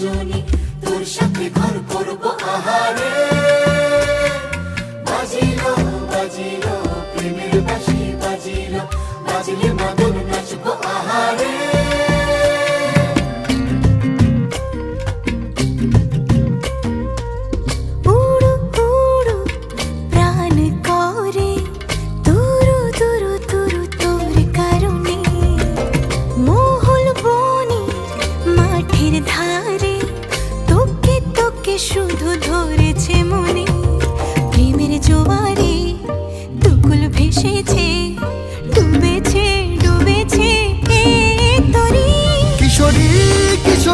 দুজনে তোর সাথে ঘর করবো আহারে। বাজিলো বাজিলো প্রেমের বাঁশি বাজিলো, বাজলে মাদল নাচবো আহারে। উড়ু উড়ু প্রাণ করে তুরু তুরু তুরু তোর কারণে, মহল বনের মাঠের ধারে তোকে তোকে শুধু ধরেছে মনে। প্রেমের জোয়ারে দুকুল ভেসেছে ডুবেছে